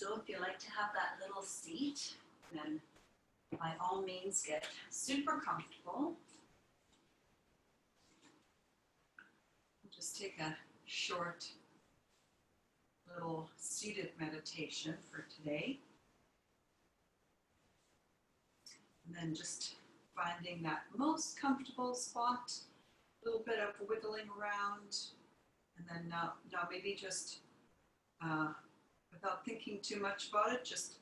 So if you like to have that little seat, then by all means get super comfortable. Just take a short little seated meditation for today. And then just finding that most comfortable spot, a little bit of wiggling around, and then now maybe just without thinking too much about it, just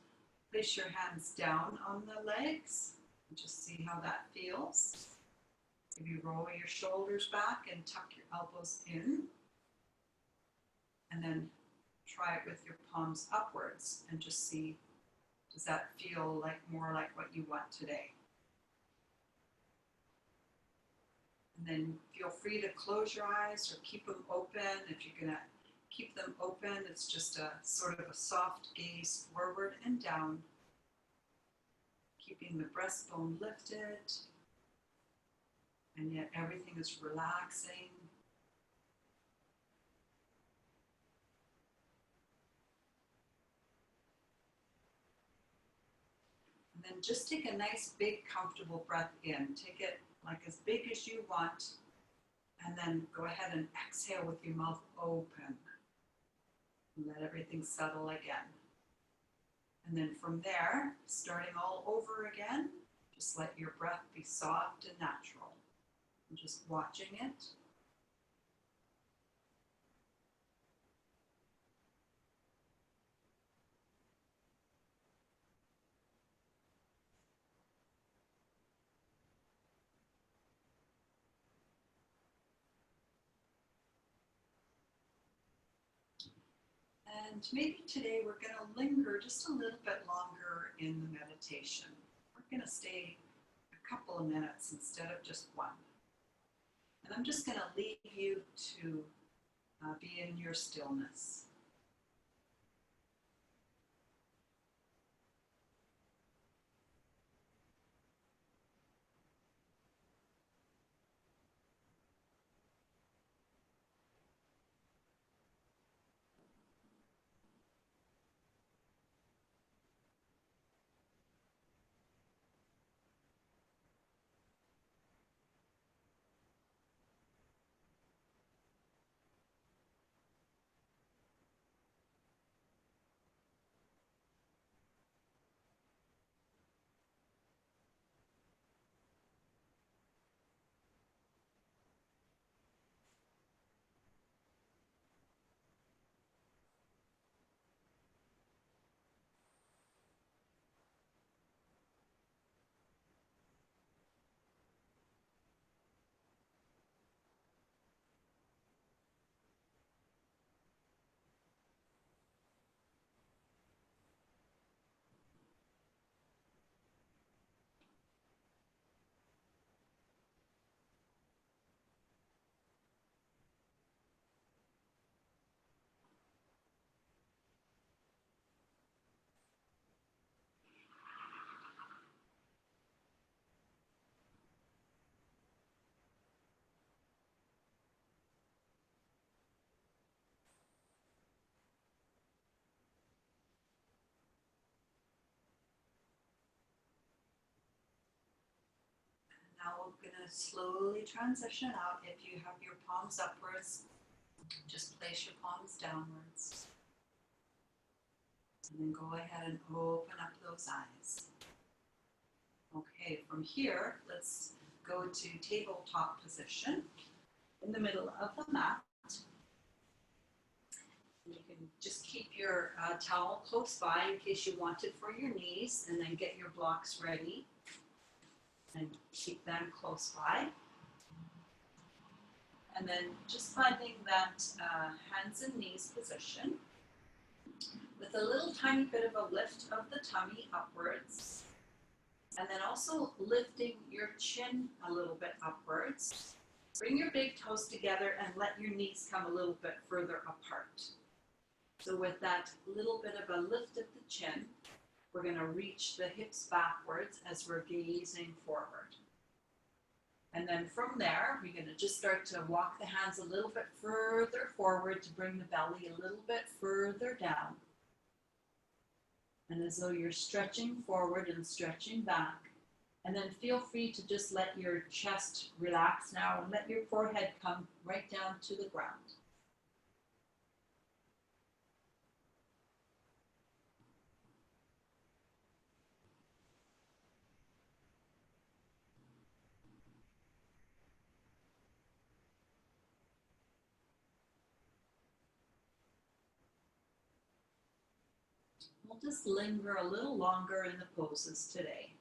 place your hands down on the legs and just see how that feels. Maybe roll your shoulders back and tuck your elbows in. And then try it with your palms upwards and just see, does that feel like more like what you want today? And then feel free to close your eyes or keep them open. If you're gonna keep them open, it's just a sort of a soft gaze forward and down, keeping the breastbone lifted, and yet everything is relaxing. And then just take a nice, big, comfortable breath in. Take it like as big as you want, and then go ahead and exhale with your mouth open. And let everything settle again. And then from there, starting all over again, just let your breath be soft and natural. And just watching it. And maybe today we're going to linger just a little bit longer in the meditation. We're going to stay a couple of minutes instead of just one. And I'm just going to leave you to be in your stillness. Now we're going to slowly transition out. If you have your palms upwards, just place your palms downwards. And then go ahead and open up those eyes. Okay, from here, let's go to tabletop position in the middle of the mat. And you can just keep your towel close by in case you want it for your knees, and then get your blocks ready. And keep them close by. And then just finding that hands and knees position with a little tiny bit of a lift of the tummy upwards. And then also lifting your chin a little bit upwards. Bring your big toes together and let your knees come a little bit further apart. So with that little bit of a lift of the chin, we're going to reach the hips backwards as we're gazing forward. And then from there, we're going to just start to walk the hands a little bit further forward to bring the belly a little bit further down. and as though you're stretching forward and stretching back. And then feel free to just let your chest relax now and let your forehead come right down to the ground. We'll just linger a little longer in the poses today.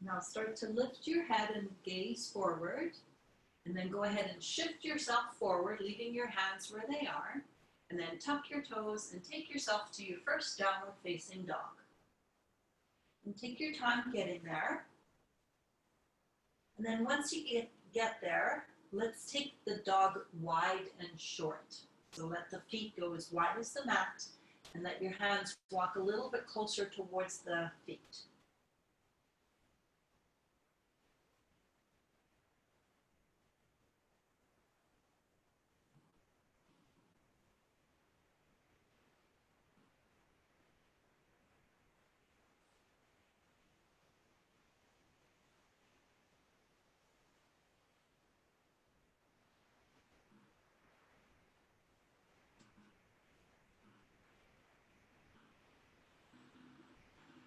Now start to lift your head and gaze forward, and then go ahead and shift yourself forward, leaving your hands where they are, and then tuck your toes and take yourself to your first downward facing dog. And take your time getting there. And then once you get there, let's take the dog wide and short. So let the feet go as wide as the mat, and let your hands walk a little bit closer towards the feet.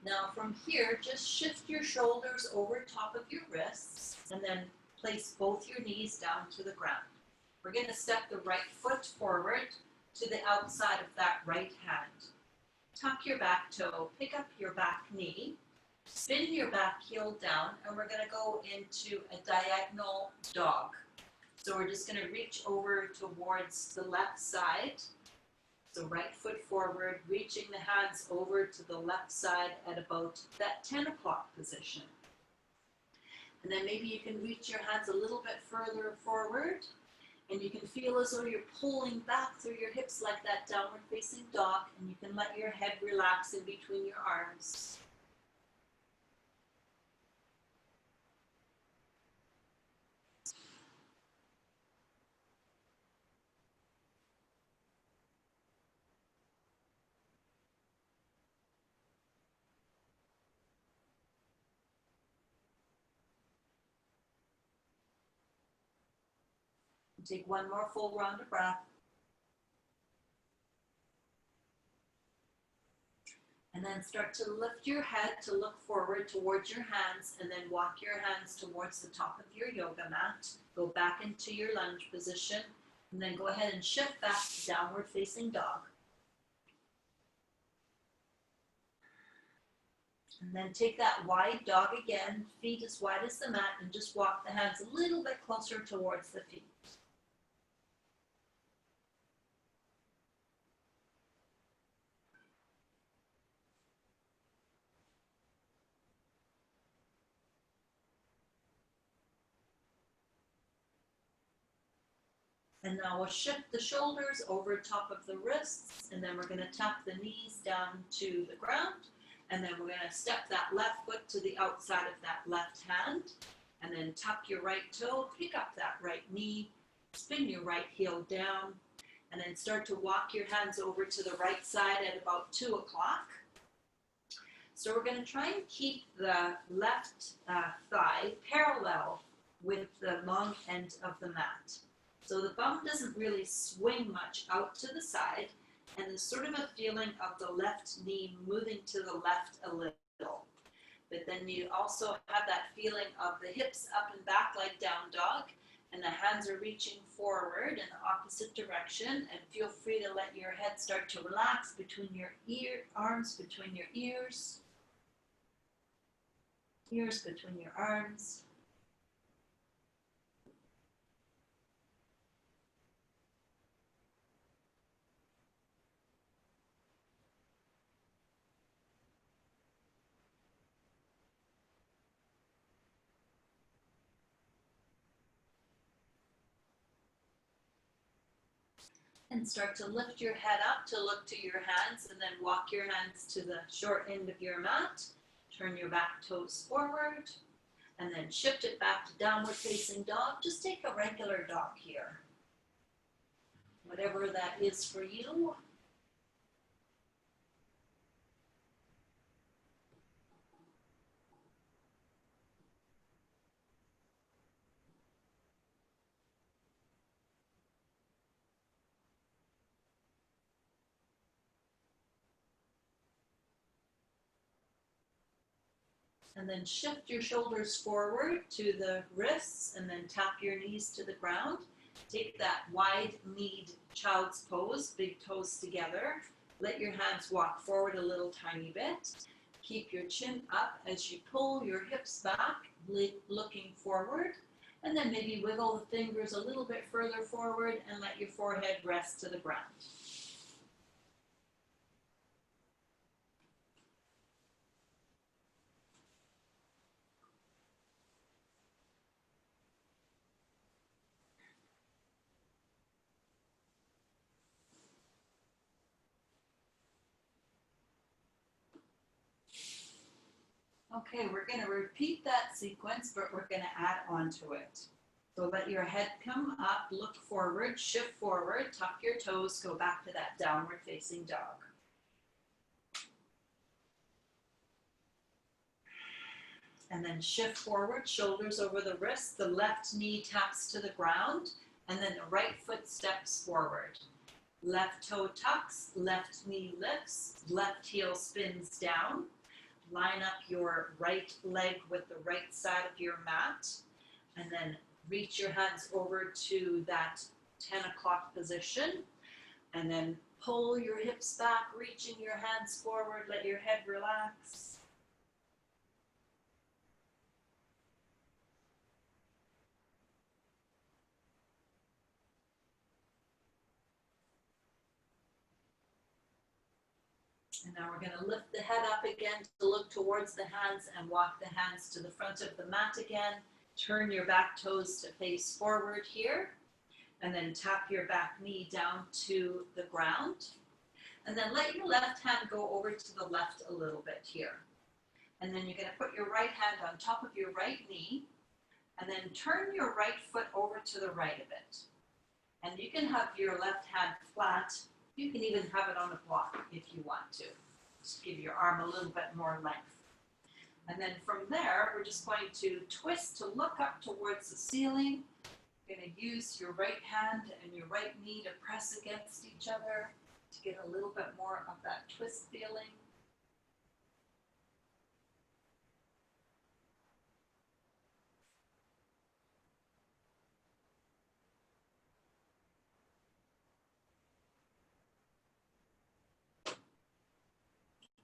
Now from here, just shift your shoulders over top of your wrists, and then place both your knees down to the ground. We're going to step the right foot forward to the outside of that right hand. Tuck your back toe, pick up your back knee, spin your back heel down, and we're going to go into a diagonal dog. So we're just going to reach over towards the left side. So right foot forward, reaching the hands over to the left side at about that 10 o'clock position. And then maybe you can reach your hands a little bit further forward, and you can feel as though you're pulling back through your hips like that downward facing dog, and you can let your head relax in between your arms. Take one more full round of breath. And then start to lift your head to look forward towards your hands, and then walk your hands towards the top of your yoga mat. Go back into your lunge position, and then go ahead and shift back to downward facing dog. And then take that wide dog again, feet as wide as the mat, and just walk the hands a little bit closer towards the feet. And now we'll shift the shoulders over top of the wrists, and then we're going to tuck the knees down to the ground, and then we're going to step that left foot to the outside of that left hand, and then tuck your right toe, pick up that right knee, spin your right heel down, and then start to walk your hands over to the right side at about 2 o'clock. So we're going to try and keep the left thigh parallel with the long end of the mat. So the bum doesn't really swing much out to the side, and there's sort of a feeling of the left knee moving to the left a little. But then you also have that feeling of the hips up and back like down dog, and the hands are reaching forward in the opposite direction, and feel free to let your head start to relax between your arms between your ears between your arms. And start to lift your head up to look to your hands, and then walk your hands to the short end of your mat. Turn your back toes forward, and then shift it back to downward facing dog. Just take a regular dog here, whatever that is for you. And then shift your shoulders forward to the wrists and then tap your knees to the ground. Take that wide-kneed child's pose, big toes together. Let your hands walk forward a little tiny bit. Keep your chin up as you pull your hips back, looking forward. And then maybe wiggle the fingers a little bit further forward and let your forehead rest to the ground. Okay, we're going to repeat that sequence, but we're going to add on to it. So let your head come up, look forward, shift forward, tuck your toes, go back to that downward facing dog. And then shift forward, shoulders over the wrist, the left knee taps to the ground, and then the right foot steps forward. Left toe tucks, left knee lifts, left heel spins down. Line up your right leg with the right side of your mat, and then reach your hands over to that 10 o'clock position, and then pull your hips back, reaching your hands forward, let your head relax. And now we're going to lift the head up again to look towards the hands and walk the hands to the front of the mat again. Turn your back toes to face forward here. And then tap your back knee down to the ground. And then let your left hand go over to the left a little bit here. And then you're going to put your right hand on top of your right knee. And then turn your right foot over to the right of it. And you can have your left hand flat. You can even have it on a block if you want to. Just give your arm a little bit more length. And then from there, we're just going to twist to look up towards the ceiling. You're going to use your right hand and your right knee to press against each other to get a little bit more of that twist feeling.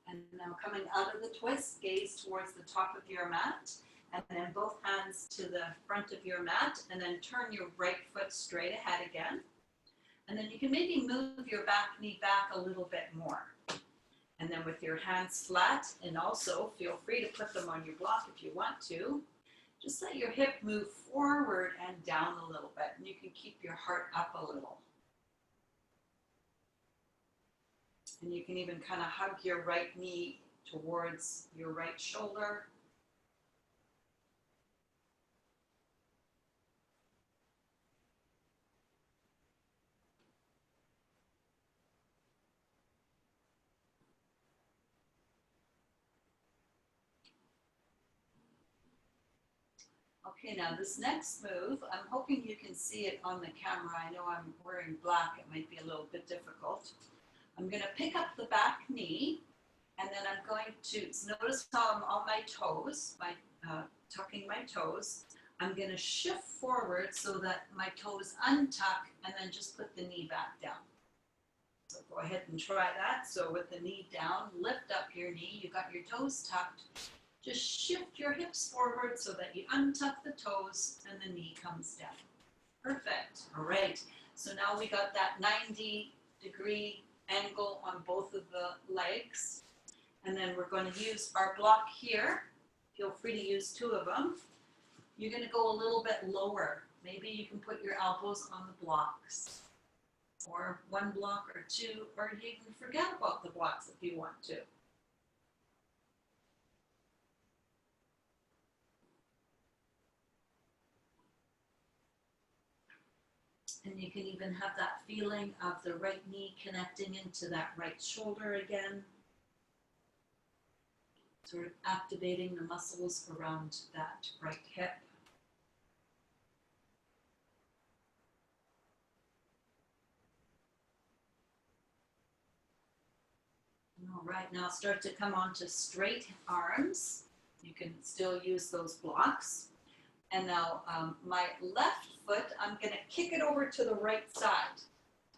And now coming out of the twist, gaze towards the top of your mat, and then both hands to the front of your mat, and then turn your right foot straight ahead again. And then you can maybe move your back knee back a little bit more. And then with your hands flat, and also feel free to put them on your block if you want to, just let your hip move forward and down a little bit, and you can keep your heart up a little. And you can even kind of hug your right knee towards your right shoulder. Okay, now this next move, I'm hoping you can see it on the camera. I know I'm wearing black, it might be a little bit difficult. I'm going to pick up the back knee, and then I'm going to, notice how I'm on my toes, tucking my toes. I'm going to shift forward so that my toes untuck, and then just put the knee back down. So go ahead and try that. So with the knee down, lift up your knee, you got your toes tucked. Just shift your hips forward so that you untuck the toes and the knee comes down. Perfect. All right. So now we got that 90-degree angle on both of the legs. And then we're going to use our block here. Feel free to use two of them. You're going to go a little bit lower. Maybe you can put your elbows on the blocks, or one block or two, or you can forget about the blocks if you want to. And you can even have that feeling of the right knee connecting into that right shoulder again, sort of activating the muscles around that right hip. All right, now start to come onto straight arms. You can still use those blocks. And now my left foot, I'm going to kick it over to the right side.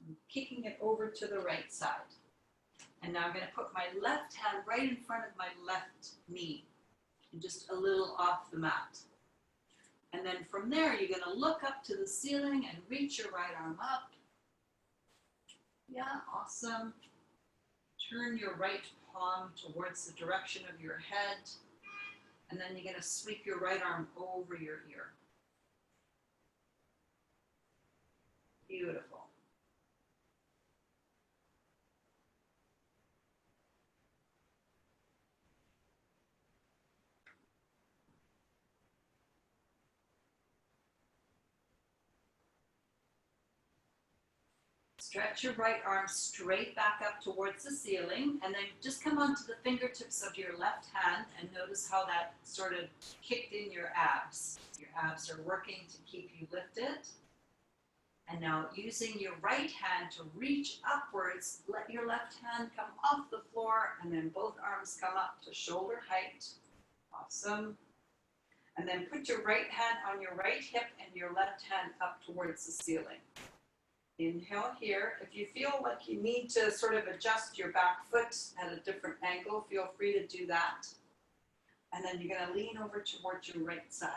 I'm kicking it over to the right side. And now I'm going to put my left hand right in front of my left knee and just a little off the mat. And then from there, you're going to look up to the ceiling and reach your right arm up. Yeah, awesome. Turn your right palm towards the direction of your head. And then you're going to sweep your right arm over your ear. Beautiful. Stretch your right arm straight back up towards the ceiling, and then just come onto the fingertips of your left hand and notice how that sort of kicked in your abs. Your abs are working to keep you lifted. And now using your right hand to reach upwards, let your left hand come off the floor, and then both arms come up to shoulder height. Awesome. And then put your right hand on your right hip and your left hand up towards the ceiling. Inhale here. If you feel like you need to sort of adjust your back foot at a different angle, feel free to do that. And then you're going to lean over towards your right side.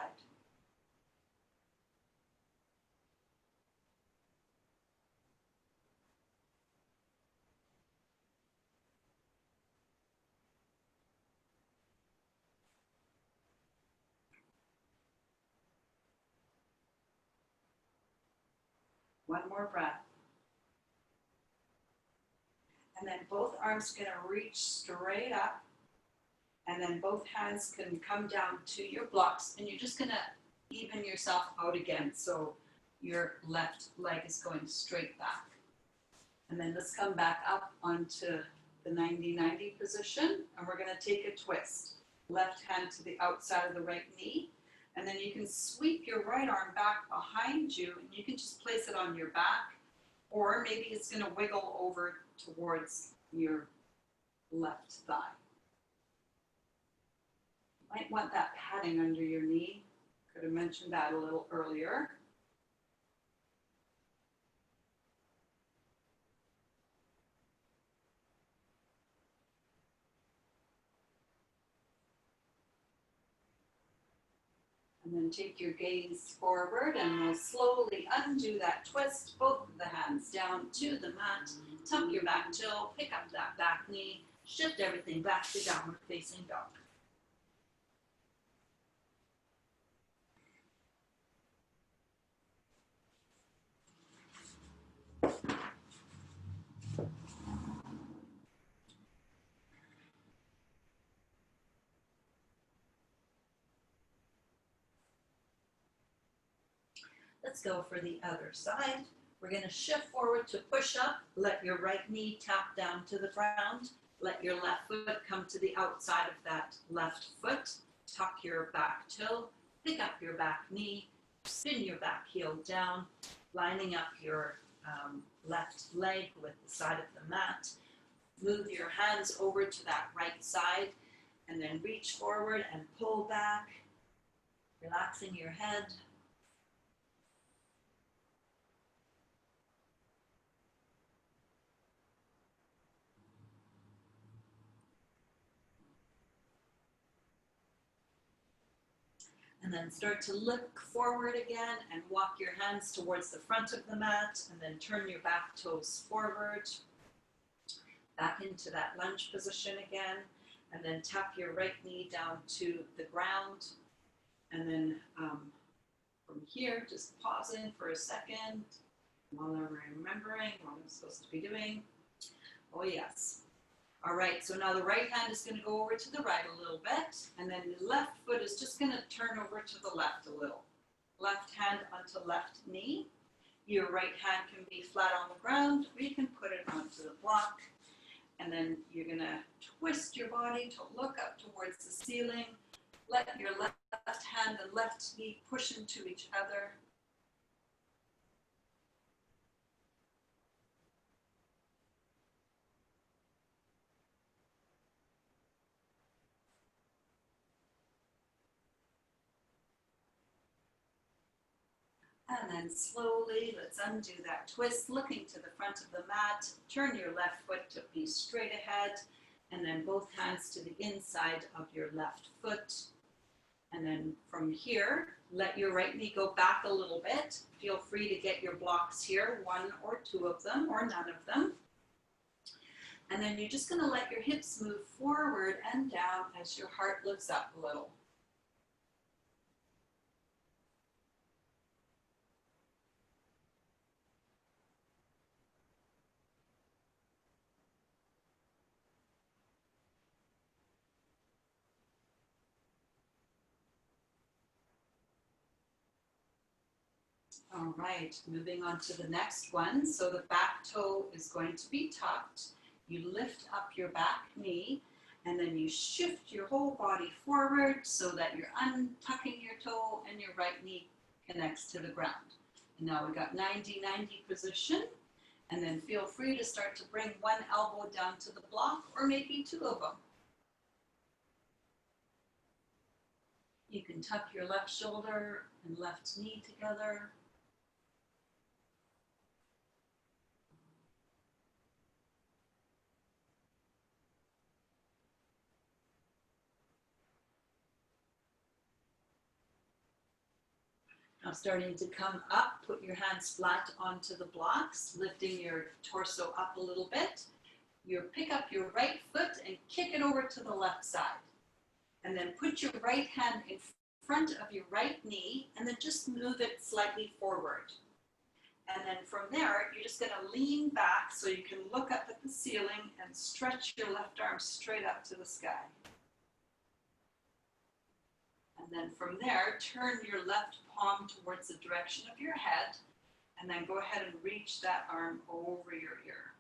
One more breath. And then both arms are going to reach straight up. And then both hands can come down to your blocks. And you're just going to even yourself out again. So your left leg is going straight back. And then let's come back up onto the 90-90 position. And we're going to take a twist. Left hand to the outside of the right knee. And then you can sweep your right arm back behind you. And you can just place it on your back. Or maybe it's going to wiggle over towards your left thigh. You might want that padding under your knee. Could have mentioned that a little earlier. And then take your gaze forward and we'll slowly undo that twist, both of the hands down to the mat, tuck your back toe, pick up that back knee, shift everything back to downward facing dog. Let's go for the other side. We're going to shift forward to push up. Let your right knee tap down to the ground. Let your left foot come to the outside of that left foot. Tuck your back toe. Pick up your back knee. Spin your back heel down. Lining up your left leg with the side of the mat. Move your hands over to that right side. And then reach forward and pull back. Relaxing your head. And then start to look forward again and walk your hands towards the front of the mat and then turn your back toes forward, back into that lunge position again, and then tap your right knee down to the ground. And then from here, just pausing for a second while I'm remembering what I'm supposed to be doing. Oh yes. All right, so now the right hand is going to go over to the right a little bit, and then the left foot is just going to turn over to the left a little. Left hand onto left knee, Your right hand can be flat on the ground, or you can put it onto the block. And then you're gonna twist your body to look up towards the ceiling. Let your left hand and left knee push into each other. And then slowly, let's undo that twist, looking to the front of the mat. Turn your left foot to be straight ahead, and then both hands to the inside of your left foot. And then from here, let your right knee go back a little bit. Feel free to get your blocks here, one or two of them, or none of them. And then you're just gonna let your hips move forward and down as your heart lifts up a little. All right, moving on to the next one. So the back toe is going to be tucked. You lift up your back knee, and then you shift your whole body forward so that you're untucking your toe and your right knee connects to the ground. And now we got 90-90 position. And then feel free to start to bring one elbow down to the block, or maybe two of them. You can tuck your left shoulder and left knee together. Now starting to come up, put your hands flat onto the blocks, lifting your torso up a little bit. You pick up your right foot and kick it over to the left side. And then put your right hand in front of your right knee, and then just move it slightly forward. And then from there, you're just gonna lean back so you can look up at the ceiling and stretch your left arm straight up to the sky. And then from there, turn your left palm towards the direction of your head, and then go ahead and reach that arm over your ear.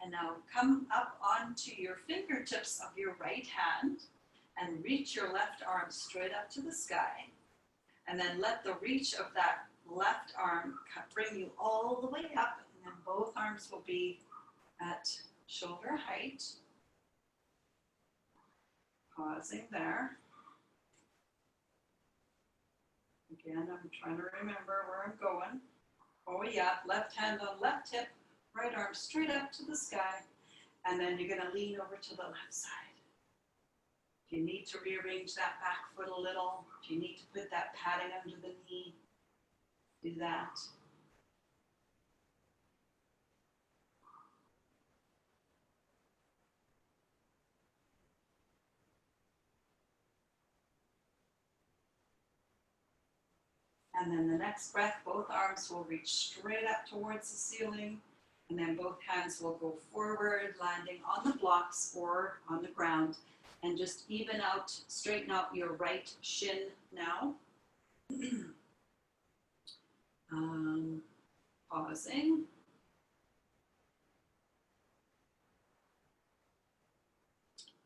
And now come up onto your fingertips of your right hand and reach your left arm straight up to the sky. And then let the reach of that left arm bring you all the way up, and then both arms will be at shoulder height. Pausing there. Again, I'm trying to remember where I'm going. Oh yeah, left hand on left hip, right arm straight up to the sky, and then you're gonna lean over to the left side. If you need to rearrange that back foot a little, if you need to put that padding under the knee, do that. And then the next breath, both arms will reach straight up towards the ceiling, and then both hands will go forward, landing on the blocks or on the ground. And just even out, straighten out your right shin now. Pausing.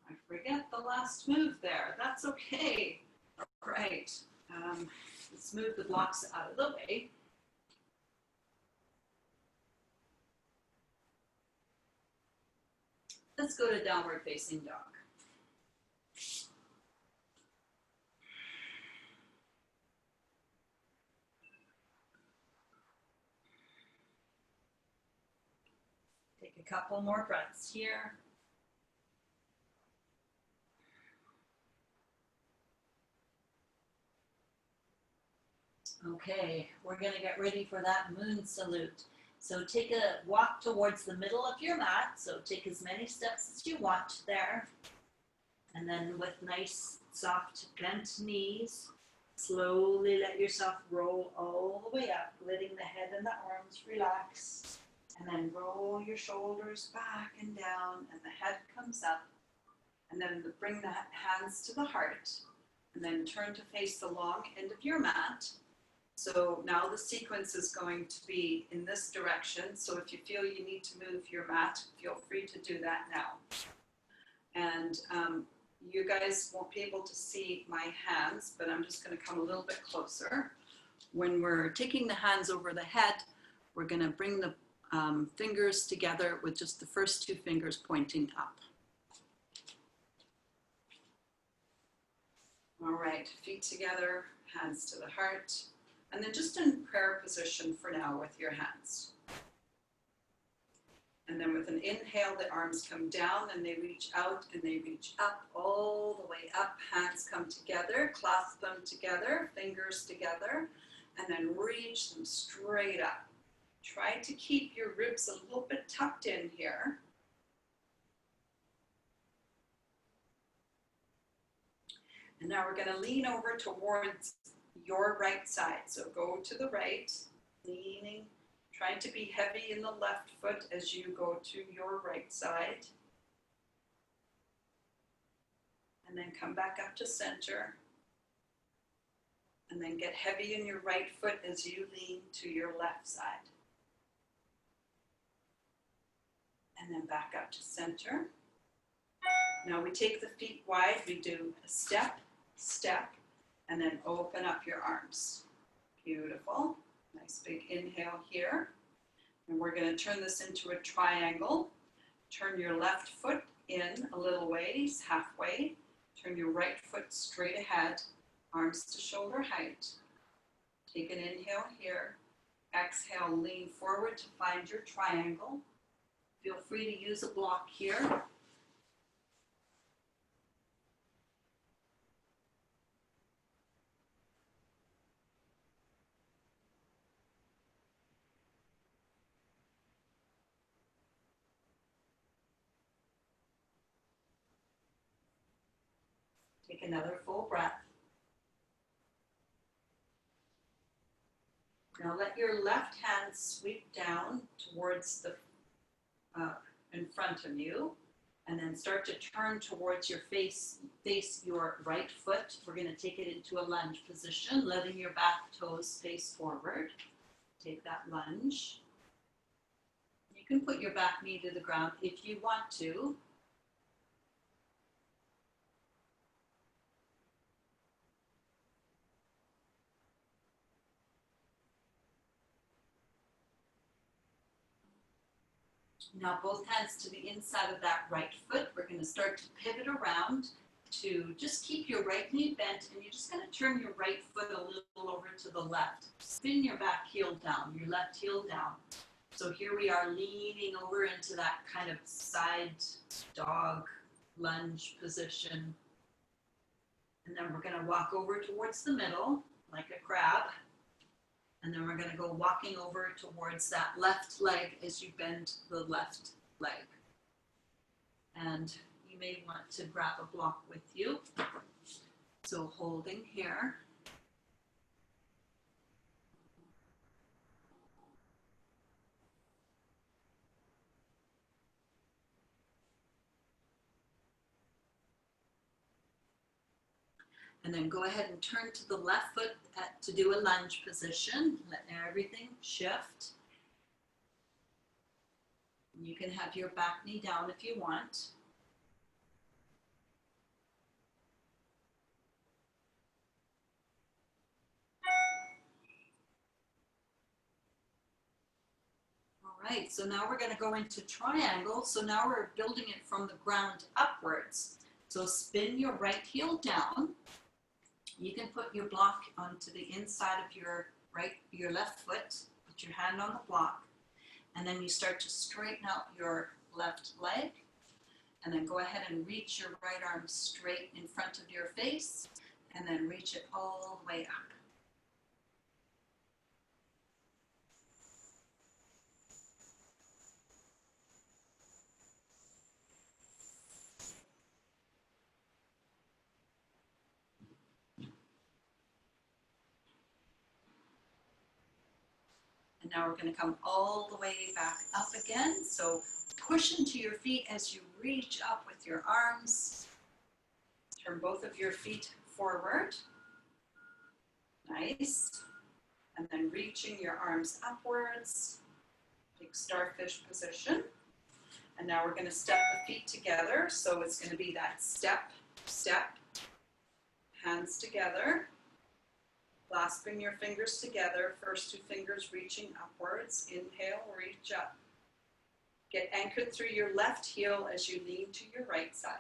I forget the last move there. That's okay. All right. Let's move the blocks out of the way. Let's go to downward facing dog. Take a couple more breaths here. Okay, we're gonna get ready for that moon salute. So take a walk towards the middle of your mat. So take as many steps as you want there. And then with nice, soft, bent knees, Slowly let yourself roll all the way up, letting the head and the arms relax. And then roll your shoulders back and down, and the head comes up. And then bring the hands to the heart, and then turn to face the long end of your mat. So now the sequence is going to be in this direction. So if you feel you need to move your mat, feel free to do that now. And you guys won't be able to see my hands, but I'm just going to come a little bit closer. When we're taking the hands over the head, we're going to bring the fingers together with just the first two fingers pointing up. All right, feet together, hands to the heart, and then just in prayer position for now with your hands. And then with an inhale, the arms come down and they reach out and they reach up, all the way up. Hands come together, clasp them together, fingers together, and then reach them straight up. Try to keep your ribs a little bit tucked in here. And now we're going to lean over towards your right side. So go to the right, leaning, trying to be heavy in the left foot as you go to your right side. And then come back up to center. And then get heavy in your right foot as you lean to your left side. And then back up to center. Now we take the feet wide, we do a step, step, and then open up your arms. Beautiful. Nice big inhale here. And we're going to turn this into a triangle. Turn your left foot in a little ways, halfway. Turn your right foot straight ahead, arms to shoulder height. Take an inhale here. Exhale, lean forward to find your triangle. Feel free to use a block here. Take another full breath. Now let your left hand sweep down towards the in front of you, and then start to turn towards your face your right foot. We're going to take it into a lunge position, letting your back toes face forward. Take that lunge. You can put your back knee to the ground if you want to. Now both hands to the inside of that right foot. We're going to start to pivot around to just keep your right knee bent, and you're just going to turn your right foot a little over to the left. Spin your back heel down, your left heel down. So here we are leaning over into that kind of side dog lunge position. And then we're going to walk over towards the middle like a crab. And then we're going to go walking over towards that left leg as you bend the left leg. And you may want to grab a block with you. So holding here. And then go ahead and turn to the left foot to do a lunge position. Let everything shift. You can have your back knee down if you want. All right, so now we're going to go into triangle. So now we're building it from the ground upwards. So spin your right heel down. You can put your block onto the inside of your left foot. Put your hand on the block, and then you start to straighten out your left leg, and then go ahead and reach your right arm straight in front of your face, and then reach it all the way up. And now we're going to come all the way back up again. So push into your feet as you reach up with your arms. Turn both of your feet forward. Nice. And then reaching your arms upwards. Big starfish position. And now we're going to step the feet together. So it's going to be that step, step, hands together. Clasping your fingers together. First two fingers reaching upwards. Inhale, reach up. Get anchored through your left heel as you lean to your right side.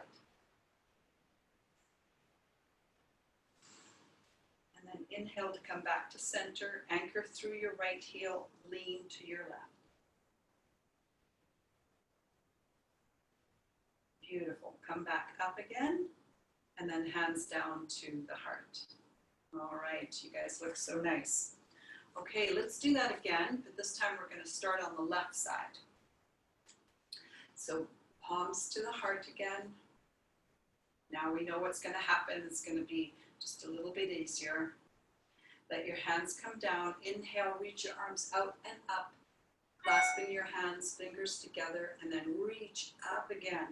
And then inhale to come back to center. Anchor through your right heel. Lean to your left. Beautiful. Come back up again. And then hands down to the heart. All right, you guys look so nice. Okay, let's do that again, but this time we're going to start on the left side. So palms to the heart again. Now we know what's going to happen. It's going to be just a little bit easier. Let your hands come down. Inhale, reach your arms out and up. Clasping your hands, fingers together, and then reach up again.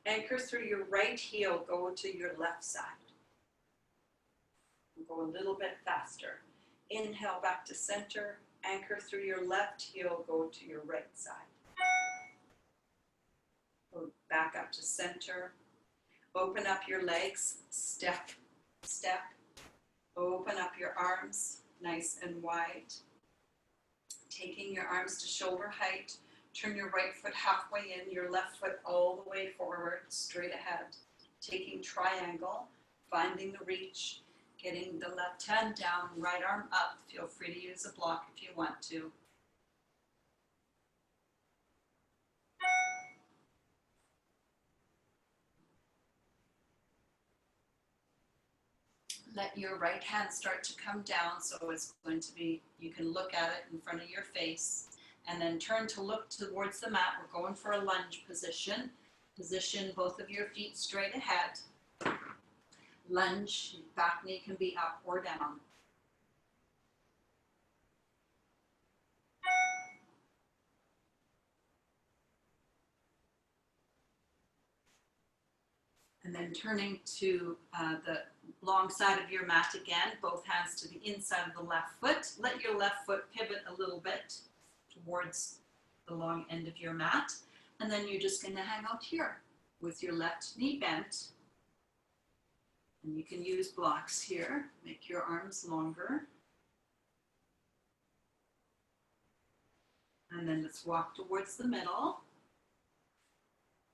Anchor through your right heel, go to your left side. Go a little bit faster. Inhale back to center. Anchor through your left heel, go to your right side. Go back up to center. Open up your legs. Step, step. Open up your arms, nice and wide. Taking your arms to shoulder height. Turn your right foot halfway in, your left foot all the way forward, straight ahead. Taking triangle, finding the reach. Getting the left hand down, right arm up. Feel free to use a block if you want to. Let your right hand start to come down, so it's going to be, you can look at it in front of your face, and then turn to look towards the mat. We're going for a lunge position. Position both of your feet straight ahead. Lunge, back knee can be up or down. And then turning to the long side of your mat again, both hands to the inside of the left foot. Let your left foot pivot a little bit towards the long end of your mat. And then you're just going to hang out here with your left knee bent. And you can use blocks here. Make your arms longer. And then let's walk towards the middle.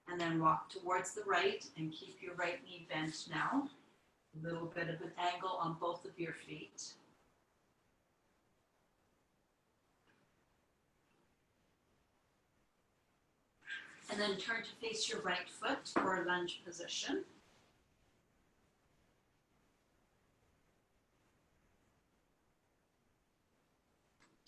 And then walk towards the right and keep your right knee bent now. A little bit of an angle on both of your feet. And then turn to face your right foot for a lunge position.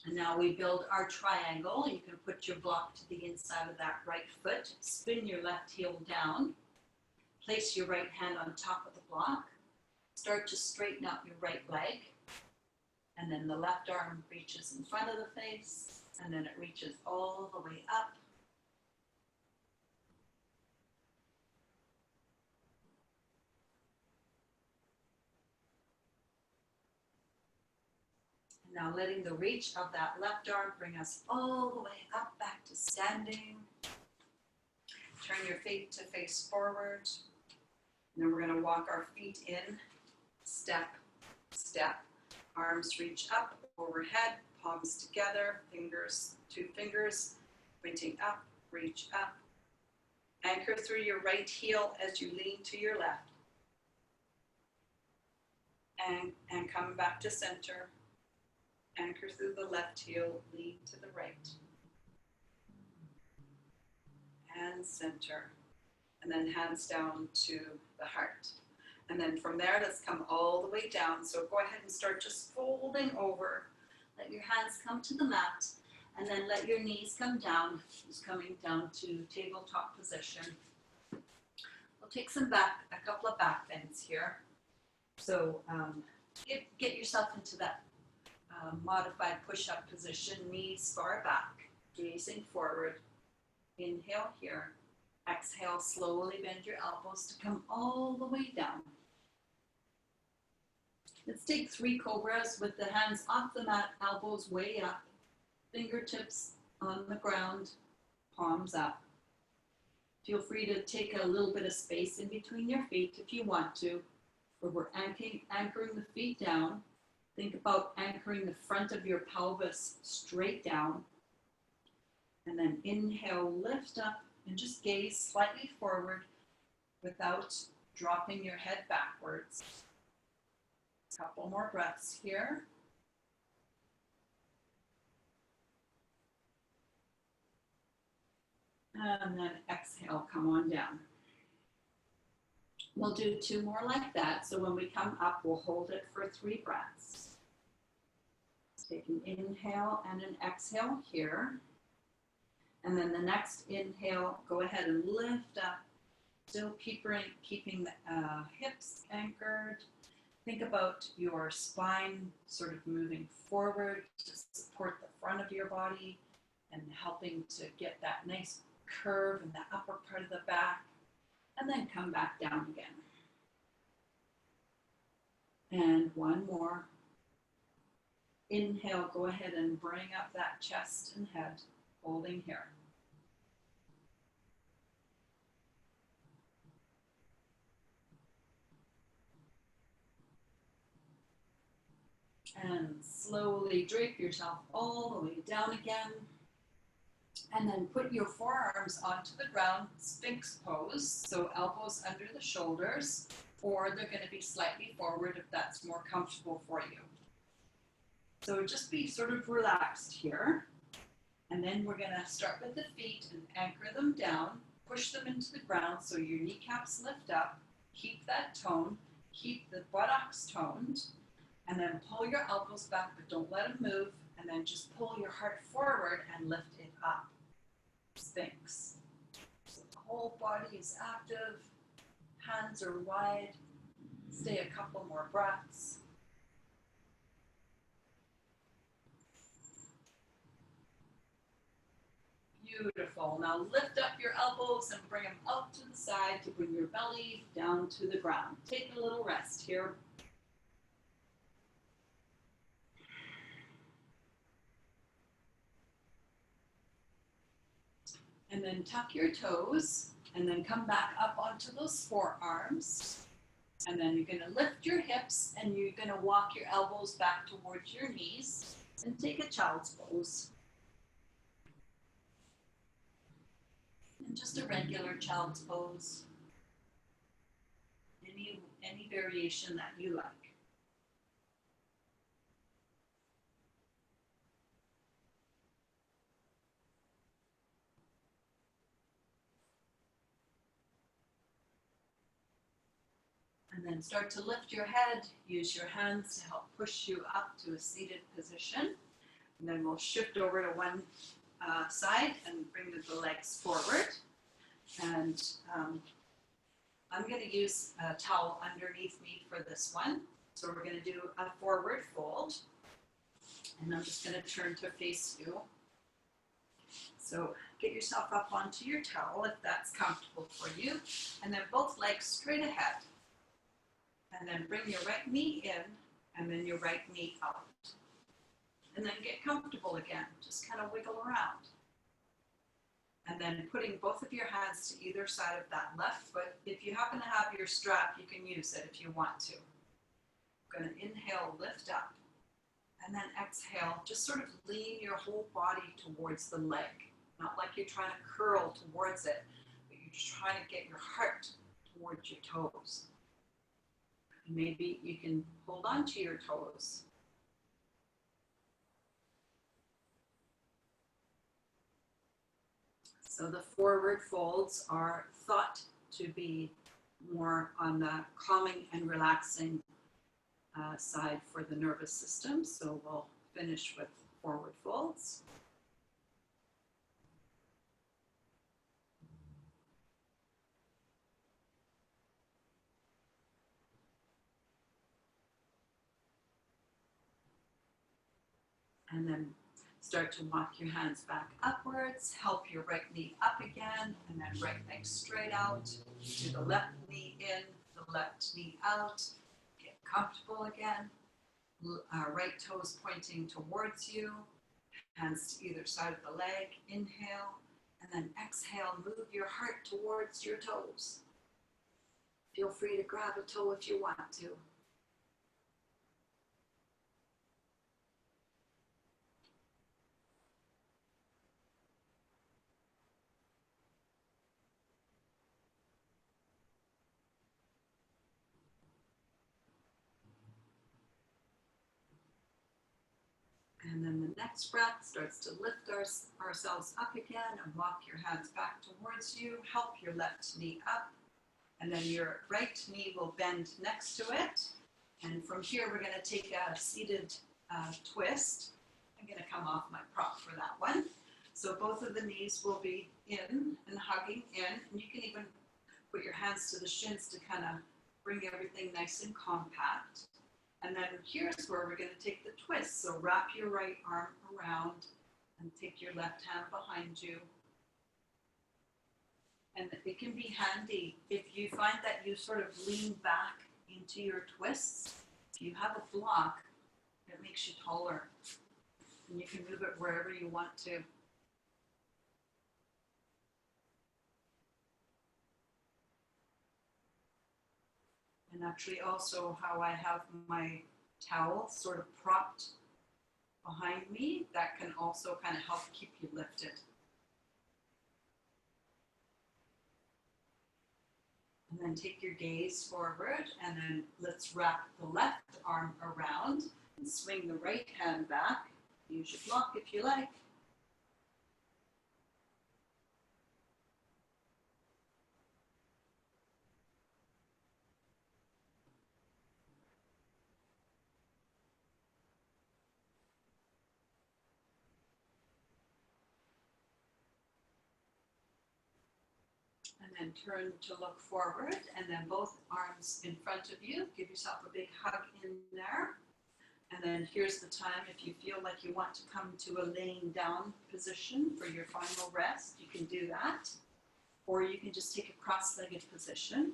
And now we build our triangle. You can put your block to the inside of that right foot. Spin your left heel down. Place your right hand on top of the block. Start to straighten out your right leg. And then the left arm reaches in front of the face. And then it reaches all the way up. Now letting the reach of that left arm bring us all the way up back to standing. Turn your feet to face forward. And then we're going to walk our feet in. Step, step. Arms reach up, overhead, palms together, fingers, two fingers, pointing up, reach up. Anchor through your right heel as you lean to your left. And come back to center. Anchor through the left heel, lean to the right. And center. And then hands down to the heart. And then from there, let's come all the way down. So go ahead and start just folding over. Let your hands come to the mat. And then let your knees come down. Just coming down to tabletop position. We'll take a couple of back bends here. So get yourself into that modified push-up position, knees far back, gazing forward. Inhale here. Exhale, slowly bend your elbows to come all the way down. Let's take 3 cobras with the hands off the mat, elbows way up, fingertips on the ground, palms up. Feel free to take a little bit of space in between your feet if you want to, where we're anchoring the feet down. Think about anchoring the front of your pelvis straight down. And then inhale, lift up, and just gaze slightly forward without dropping your head backwards. A couple more breaths here. And then exhale, come on down. We'll do 2 more like that. So when we come up, we'll hold it for 3 breaths. Take an inhale and an exhale here. And then the next inhale, go ahead and lift up. Still keeping the hips anchored. Think about your spine sort of moving forward to support the front of your body and helping to get that nice curve in the upper part of the back. And then come back down again. And 1 more. Inhale, go ahead and bring up that chest and head, holding here. And slowly drape yourself all the way down again. And then put your forearms onto the ground, Sphinx pose, so elbows under the shoulders, or they're going to be slightly forward if that's more comfortable for you. So just be sort of relaxed here. And then we're going to start with the feet and anchor them down, push them into the ground so your kneecaps lift up, keep that tone, keep the buttocks toned, and then pull your elbows back, but don't let them move, and then just pull your heart forward and lift it up. Sphinx. So the whole body is active, hands are wide. Stay a couple more breaths. Beautiful. Now lift up your elbows and bring them out to the side to bring your belly down to the ground. Take a little rest here. And then tuck your toes and then come back up onto those forearms. And then you're going to lift your hips and you're going to walk your elbows back towards your knees and take a child's pose. And just a regular child's pose. Any variation that you like. And then start to lift your head. Use your hands to help push you up to a seated position. And then we'll shift over to one side and bring the legs forward. And I'm going to use a towel underneath me for this one. So we're going to do a forward fold. And I'm just going to turn to face you. So get yourself up onto your towel if that's comfortable for you. And then both legs straight ahead. And then bring your right knee in and then your right knee out. And then get comfortable again. Just kind of wiggle around. And then putting both of your hands to either side of that left foot. If you happen to have your strap, you can use it if you want to. I'm going to inhale, lift up. And then exhale, just sort of lean your whole body towards the leg. Not like you're trying to curl towards it, but you're just trying to get your heart towards your toes. Maybe you can hold on to your toes. So the forward folds are thought to be more on the calming and relaxing side for the nervous system. So we'll finish with forward folds. And then start to walk your hands back upwards, help your right knee up again, and then right leg straight out, do the left knee in, the left knee out, get comfortable again, right toes pointing towards you, hands to either side of the leg, inhale, and then exhale, move your heart towards your toes. Feel free to grab a toe if you want to. And then the next breath starts to lift ourselves up again and walk your hands back towards you. Help your left knee up. And then your right knee will bend next to it. And from here, we're going to take a seated twist. I'm going to come off my prop for that one. So both of the knees will be in and hugging in. And you can even put your hands to the shins to kind of bring everything nice and compact. And then here's where we're going to take the twist. So wrap your right arm around and take your left hand behind you. And it can be handy if you find that you sort of lean back into your twists. If you have a block, it makes you taller. And you can move it wherever you want to. And actually also how I have my towel sort of propped behind me, that can also kind of help keep you lifted. And then take your gaze forward, and then let's wrap the left arm around and swing the right hand back. Use your block if you like. And then turn to look forward, and then both arms in front of you. Give yourself a big hug in there. And then here's the time, if you feel like you want to come to a laying down position for your final rest, you can do that. Or you can just take a cross-legged position.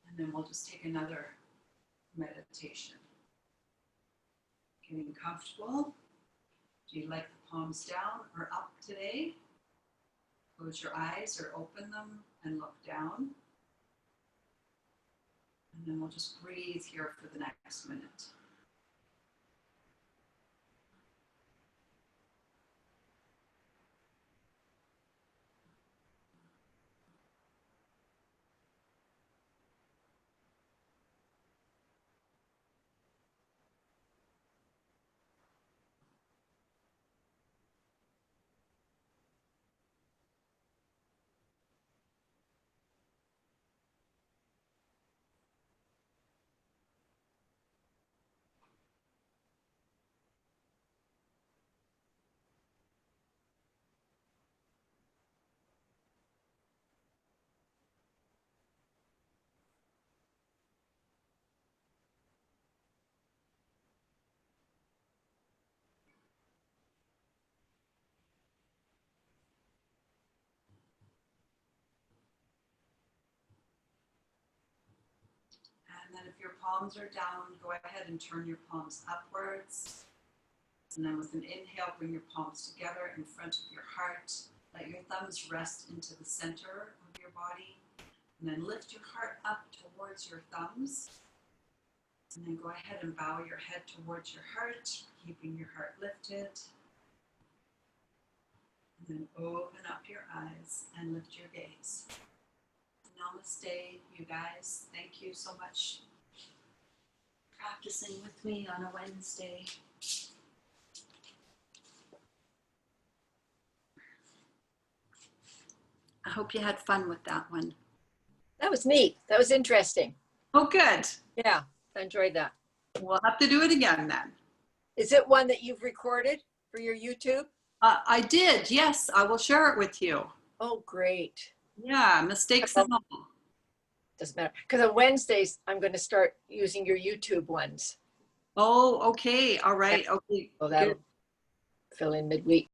And then we'll just take another meditation. Getting comfortable. Do you like the palms down or up today? Close your eyes or open them and look down. And then we'll just breathe here for the next minute. And then if your palms are down, go ahead and turn your palms upwards. And then with an inhale, bring your palms together in front of your heart. Let your thumbs rest into the center of your body. And then lift your heart up towards your thumbs. And then go ahead and bow your head towards your heart, keeping your heart lifted. And then open up your eyes and lift your gaze. Namaste, you guys. Thank you so much for practicing with me on a Wednesday. I hope you had fun with that one. That was neat. That was interesting. Oh, good. Yeah, I enjoyed that. We'll have to do it again then. Is it one that you've recorded for your YouTube? I did, yes. I will share it with you. Oh, great. Yeah, mistakes and all. Doesn't matter. Because on Wednesdays, I'm going to start using your YouTube ones. Oh, okay. All right. Okay. So Good. that'll fill in midweek.